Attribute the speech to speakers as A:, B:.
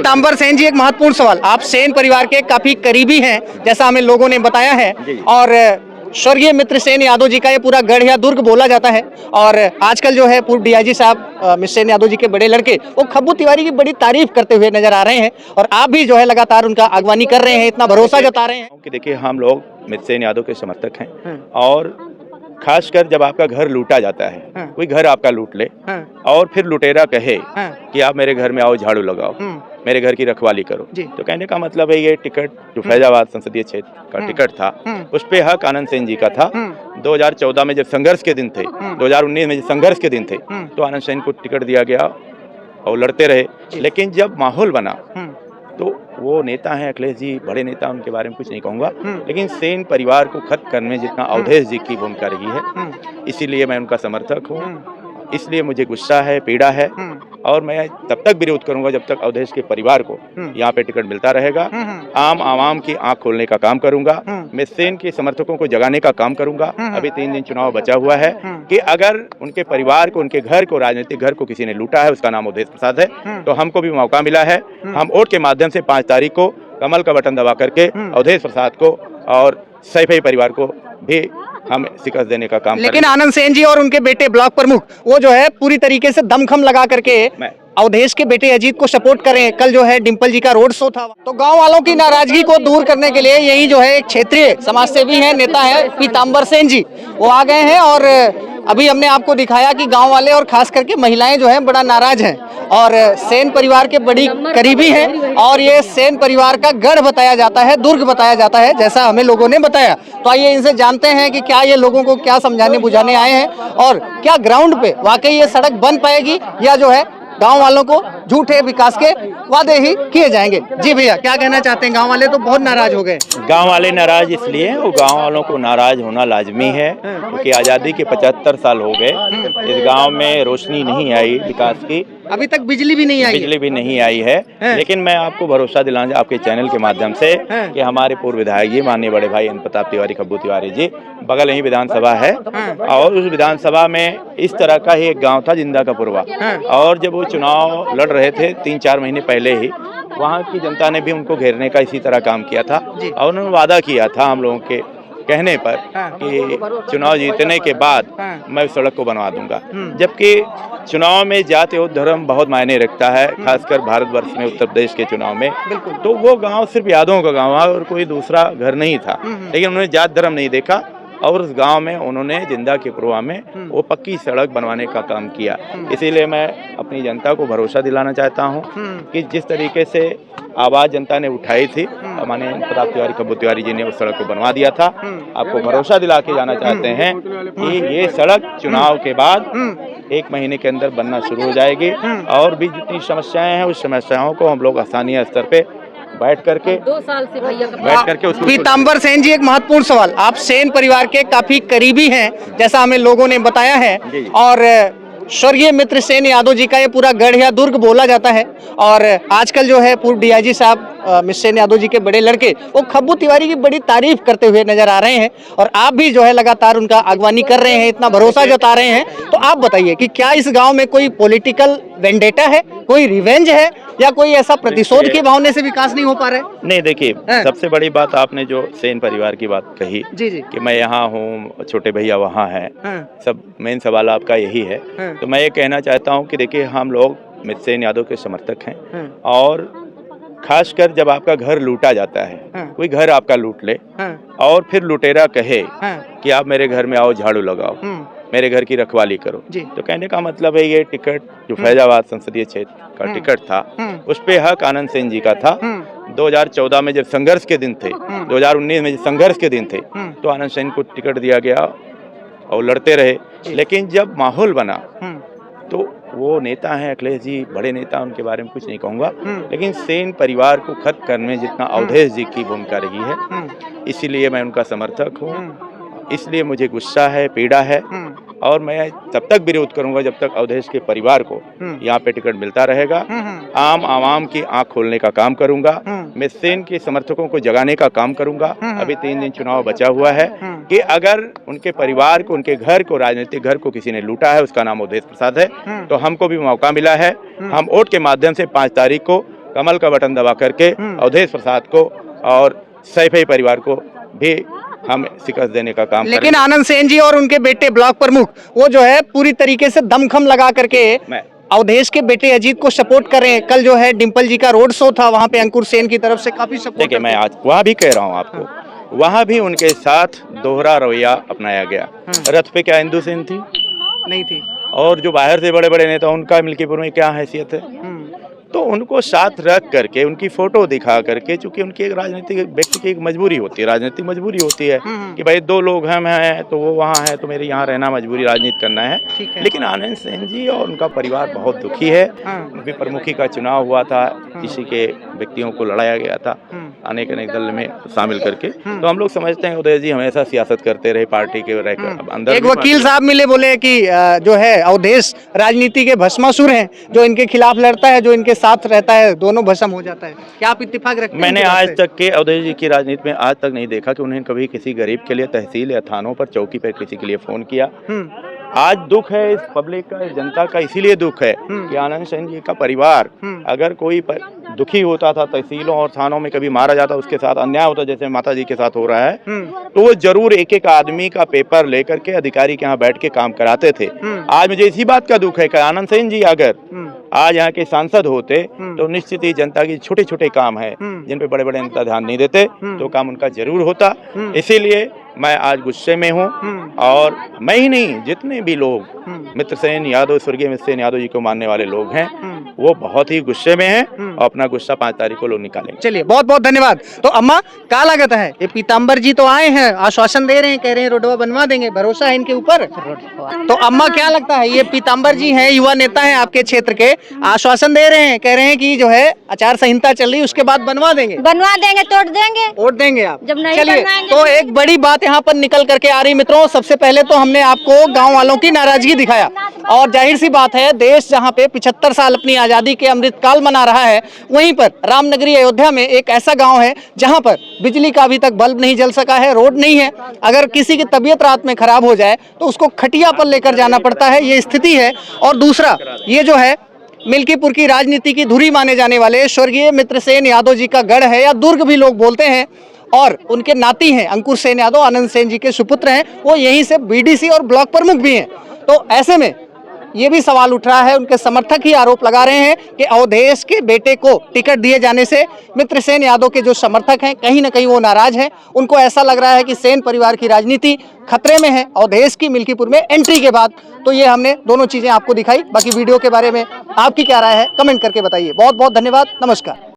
A: पीताम्बर सेन जी, एक महत्वपूर्ण सवाल, आप सेन परिवार के काफी करीबी हैं जैसा हमें लोगों ने बताया है और स्वर्गीय मित्र सेन यादव जी का ये पूरा गढ़ या दुर्ग बोला जाता है। और आजकल जो है पूर्व डीआईजी साहब मित्र सेन यादव जी के बड़े लड़के वो खब्बू तिवारी की बड़ी तारीफ करते हुए नजर आ रहे हैं और आप भी जो है लगातार उनका अगवानी कर रहे हैं, इतना भरोसा जता रहे हैं
B: कि देखिए हम लोग मित्र सेन यादव के समर्थक हैं और खासकर जब आपका घर लूटा जाता है, कोई घर आपका लूट ले और फिर लुटेरा कहे कि आप मेरे घर में आओ, झाड़ू लगाओ, मेरे घर की रखवाली करो, तो कहने का मतलब है ये टिकट जो फैजाबाद संसदीय क्षेत्र का टिकट था उस पे हक आनंद सेन जी का था। 2014 में जब संघर्ष के दिन थे, 2019 में जब संघर्ष के दिन थे तो आनंद सेन को टिकट दिया गया और लड़ते रहे। लेकिन जब माहौल बना तो वो नेता हैं अखिलेश जी, बड़े नेता, उनके बारे में कुछ नहीं कहूँगा, लेकिन सेन परिवार को खत्म करने में जितना अवधेश जी की भूमिका रही है, इसीलिए मैं उनका समर्थक हूँ। इसलिए मुझे गुस्सा है, पीड़ा है और मैं तब तक विरोध करूंगा जब तक अवधेश के परिवार को यहाँ पे टिकट मिलता रहेगा। आम आवाम की आंख खोलने का काम करूंगा, मैं सेन के समर्थकों को जगाने का काम करूंगा। अभी 3 दिन चुनाव बचा हुआ है कि अगर उनके परिवार को, उनके घर को, राजनीतिक घर को किसी ने लूटा है, उसका नाम अवधेश प्रसाद है, तो हमको भी मौका मिला है। हम वोट के माध्यम से 5 तारीख को कमल का बटन दबा करके अवधेश प्रसाद को और सैफई परिवार को भी हम शिकस्त देने का काम।
A: लेकिन आनंद सेन जी और उनके बेटे ब्लॉक प्रमुख वो जो है पूरी तरीके से दमखम लगा करके अवधेश के बेटे अजीत को सपोर्ट करें। कल जो है डिम्पल जी का रोड शो था, तो गांव वालों की नाराजगी को दूर करने के लिए यही जो है एक क्षेत्रीय समाजसेवी है, नेता है पीताम्बर सेन जी, वो आ गए हैं और अभी हमने आपको दिखाया कि गांव वाले और खास करके महिलाएं जो है बड़ा नाराज हैं और सेन परिवार के बड़ी करीबी हैं और ये सेन परिवार का गढ़ बताया जाता है, दुर्ग बताया जाता है जैसा हमें लोगों ने बताया। तो आइए इनसे जानते हैं कि क्या ये लोगों को क्या समझाने बुझाने आए हैं और क्या ग्राउंड पे वाकई ये सड़क बन पाएगी या जो है गांव वालों को झूठे विकास के वादे ही किए जाएंगे। जी भैया, क्या कहना चाहते हैं? गांव वाले तो बहुत नाराज हो गए।
B: गांव वाले नाराज इसलिए, वो गांव वालों को नाराज होना लाजमी है क्योंकि आज़ादी के 75 साल हो गए, इस गांव में रोशनी नहीं आई विकास की,
A: अभी तक बिजली भी नहीं आई,
B: बिजली भी नहीं आई है। लेकिन मैं आपको भरोसा दिलाना आपके चैनल के माध्यम से कि हमारे पूर्व विधायक जी, माननीय बड़े भाई अनंत प्रताप तिवारी, खब्बू तिवारी जी, बगल ही विधानसभा है और उस विधानसभा में इस तरह का ही एक गांव था जिंदा का पुरवा, और जब वो चुनाव लड़ रहे थे 3-4 महीने पहले ही, वहाँ की जनता ने भी उनको घेरने का इसी तरह काम किया था और उन्होंने वादा किया था हम लोगों के कहने पर कि चुनाव जीतने के बाद मैं उस सड़क को बनवा दूंगा। जबकि चुनाव में जाति और धर्म बहुत मायने रखता है, खासकर भारतवर्ष में, उत्तर प्रदेश के चुनाव में। तो वो गांव सिर्फ यादवों का गांव है और कोई दूसरा घर नहीं था, लेकिन उन्होंने जात धर्म नहीं देखा और उस गांव में उन्होंने जिंदा के पुरवा में वो पक्की सड़क बनवाने का काम किया। इसीलिए मैं अपनी जनता को भरोसा दिलाना चाहता हूं कि जिस तरीके से आवाज़ जनता ने उठाई थी, माननीय प्रताप तिवारी, खब्बू तिवारी जी ने उस सड़क को बनवा दिया था। आपको भरोसा दिला के जाना चाहते हैं कि ये सड़क चुनाव के बाद 1 महीने के अंदर बनना शुरू हो जाएगी और भी जितनी समस्याएं हैं उस समस्याओं को हम लोग स्थानीय स्तर पे बैठ करके
C: 2 साल से भैया
B: बैठ करके उसको।
A: पीताम्बर सेन जी, एक महत्वपूर्ण सवाल, आप सेन परिवार के काफी करीबी हैं जैसा हमें लोगों ने बताया है और स्वर्गीय मित्र सेन यादव जी का ये पूरा गढ़ या दुर्ग बोला जाता है और आजकल जो है पूर्व डीआईजी साहब मित्र सेन यादव जी के बड़े लड़के वो खब्बू तिवारी की बड़ी तारीफ करते हुए नजर आ रहे हैं और आप भी जो है लगातार उनका अगवानी कर रहे हैं, इतना भरोसा जता रहे हैं। तो आप बताइए कि क्या इस गांव में कोई पॉलिटिकल वेंडेटा है, कोई रिवेंज है या कोई ऐसा प्रतिशोध की भावना से विकास नहीं हो पा रहा है?
B: नहीं, देखिए सबसे बड़ी बात आपने जो सेन परिवार की बात कही
A: जी जी
B: कि मैं यहाँ हूँ, छोटे भैया वहाँ हैं, सब मेन सवाल आपका यही है। तो मैं ये कहना चाहता हूँ कि देखिए हम लोग मित्र सेन यादव के समर्थक हैं और खासकर जब आपका घर लूटा जाता है, कोई घर आपका लूट ले और फिर लुटेरा कहे कि आप मेरे घर में आओ, झाड़ू लगाओ, मेरे घर की रखवाली करो, तो कहने का मतलब है ये टिकट जो फैजाबाद संसदीय क्षेत्र का टिकट था उस पे हक आनंद सेन जी का था। 2014 में जब संघर्ष के दिन थे, 2019 में जब संघर्ष के दिन थे तो आनंद सेन को टिकट दिया गया और लड़ते रहे। लेकिन जब माहौल बना तो वो नेता हैं अखिलेश जी, बड़े नेता, उनके बारे में कुछ नहीं कहूँगा, लेकिन सेन परिवार को खत्म करने में जितना अवधेश जी की भूमिका रही है, इसीलिए मैं उनका समर्थक हूँ। इसलिए मुझे गुस्सा है, पीड़ा है और मैं तब तक विरोध करूंगा जब तक अवधेश के परिवार को यहाँ पे टिकट मिलता रहेगा। आम आवाम की आंख खोलने का काम करूंगा, मैं सेन के समर्थकों को जगाने का काम करूंगा। अभी 3 दिन चुनाव बचा हुआ है कि अगर उनके परिवार को, उनके घर को, राजनीतिक घर को किसी ने लूटा है, उसका नाम अवधेश प्रसाद है, तो हमको भी मौका मिला है। हम वोट के माध्यम से 5 तारीख को कमल का बटन दबा करके अवधेश प्रसाद को और सैफई परिवार को भी हम शिकस्त देने का काम करेंगे।
A: लेकिन आनंद सेन जी और उनके बेटे ब्लॉक प्रमुख वो जो है पूरी तरीके से दमखम लगा करके अवधेश के बेटे अजीत को सपोर्ट कर रहे हैं। कल जो है डिंपल जी का रोड शो था, वहां पे अंकुर सेन की तरफ से काफी सपोर्ट।
B: देखिए, मैं आज वहाँ भी कह रहा हूँ आपको, वहाँ भी उनके साथ दोहरा रवैया अपनाया गया। रथ पे क्या इंदु सेन थी?
A: नहीं थी।
B: और जो बाहर से बड़े बड़े नेता, उनका मिल्कीपुर में क्या हैसियत है? तो उनको साथ रख करके, उनकी फोटो दिखा करके, चूंकि उनकी एक राजनीतिक व्यक्ति की एक मजबूरी होती है, राजनीतिक मजबूरी होती है कि भाई दो लोग हम हैं तो वो वहाँ है तो मेरे यहाँ रहना मजबूरी, राजनीति करना है। लेकिन आनंद सेन जी और उनका परिवार बहुत दुखी है। उनकी प्रमुखी का चुनाव हुआ था, किसी के व्यक्तियों को लड़ाया गया था अनेक दल में शामिल करके। तो हम लोग समझते हैं अवधेश जी हमेशा सियासत करते रहे पार्टी के अंदर।
A: एक वकील साहब मिले, बोले कि जो है अवधेश राजनीति के भस्मासुर हैं, जो इनके खिलाफ लड़ता है, जो इनके साथ रहता है, दोनों भस्म हो जाता है। क्या आप इत्तेफाक रखते हैं?
B: मैंने आज तक के अवधेश जी की राजनीति में आज तक नहीं देखा कि उन्हें कभी किसी गरीब के लिए तहसील या थानों पर चौकी पर किसी के लिए फोन किया। आज दुख है इस पब्लिक का, इस जनता का, इसीलिए दुख है कि आनंद सेन जी का परिवार अगर कोई दुखी होता था, तहसीलों और थानों में कभी मारा जाता, उसके साथ अन्याय होता जैसे माता जी के साथ हो रहा है, तो वो जरूर एक एक आदमी का पेपर लेकर के अधिकारी के यहाँ बैठ के काम कराते थे। आज मुझे इसी बात का दुख है कि आनंद सेन जी अगर आज यहाँ के सांसद होते तो निश्चित ही जनता की छोटे छोटे काम है जिन पे बड़े बड़े नेता ध्यान नहीं देते, तो काम उनका जरूर होता। इसीलिए मैं आज गुस्से में हूँ, और मैं ही नहीं, जितने भी लोग मित्रसेन यादव, स्वर्गीय मित्रसेन यादव जी को मानने वाले लोग हैं, वो बहुत ही गुस्से में हैं और अपना गुस्सा 5 तारीख को लोग निकालेंगे।
A: चलिए, बहुत बहुत धन्यवाद। तो अम्मा, क्या लागत है? ये पीताम्बर जी तो आए हैं, आश्वासन दे रहे हैं, कह रहे हैं रोडवा बनवा देंगे, भरोसा है इनके ऊपर? तो अम्मा, क्या लगता है, ये पीताम्बर जी हैं, युवा नेता हैं आपके क्षेत्र के, आश्वासन दे रहे हैं, कह रहे हैं कि जो है आचार संहिता चल रही है उसके बाद बनवा देंगे?
C: बनवा देंगे, तोड़ देंगे,
A: वोट देंगे आप
C: जब नहीं।
A: चलिए, तो एक बड़ी बात यहाँ पर निकल करके आ रही मित्रों। सबसे पहले तो हमने आपको गाँव वालों की नाराजगी दिखाया, और जाहिर सी बात है, देश जहाँ पे 75 साल अपनी आजादी के अमृतकाल मना रहा है, वहीं पर रामनगरी अयोध्या में एक ऐसा गांव है जहां पर बिजली का अभी तक बल्ब नहीं जल सका है, रोड नहीं है। अगर किसी की तबीयत रात में खराब हो जाए तो उसको खटिया पर लेकर जाना पड़ता है, ये स्थिति है। और दूसरा, ये जो है मिल्कीपुर की राजनीति की धुरी माने जाने वाले स्वर्गीय मित्रसेन यादव जी का गढ़ है, या दुर्ग भी लोग बोलते हैं, और उनके नाती हैं अंकुर सेन यादव, आनंद सेन जी के सुपुत्र हैं, वो यहीं से बीडीसी और ब्लॉक प्रमुख भी हैं। तो ऐसे में ये भी सवाल उठ रहा है, उनके समर्थक ही आरोप लगा रहे हैं कि अवधेश के बेटे को टिकट दिए जाने से मित्रसेन यादव के जो समर्थक हैं कहीं ना कहीं वो नाराज हैं। उनको ऐसा लग रहा है कि सेन परिवार की राजनीति खतरे में है अवधेश की मिल्कीपुर में एंट्री के बाद। तो ये हमने दोनों चीजें आपको दिखाई। बाकी वीडियो के बारे में आपकी क्या राय है, कमेंट करके बताइए। बहुत बहुत धन्यवाद, नमस्कार।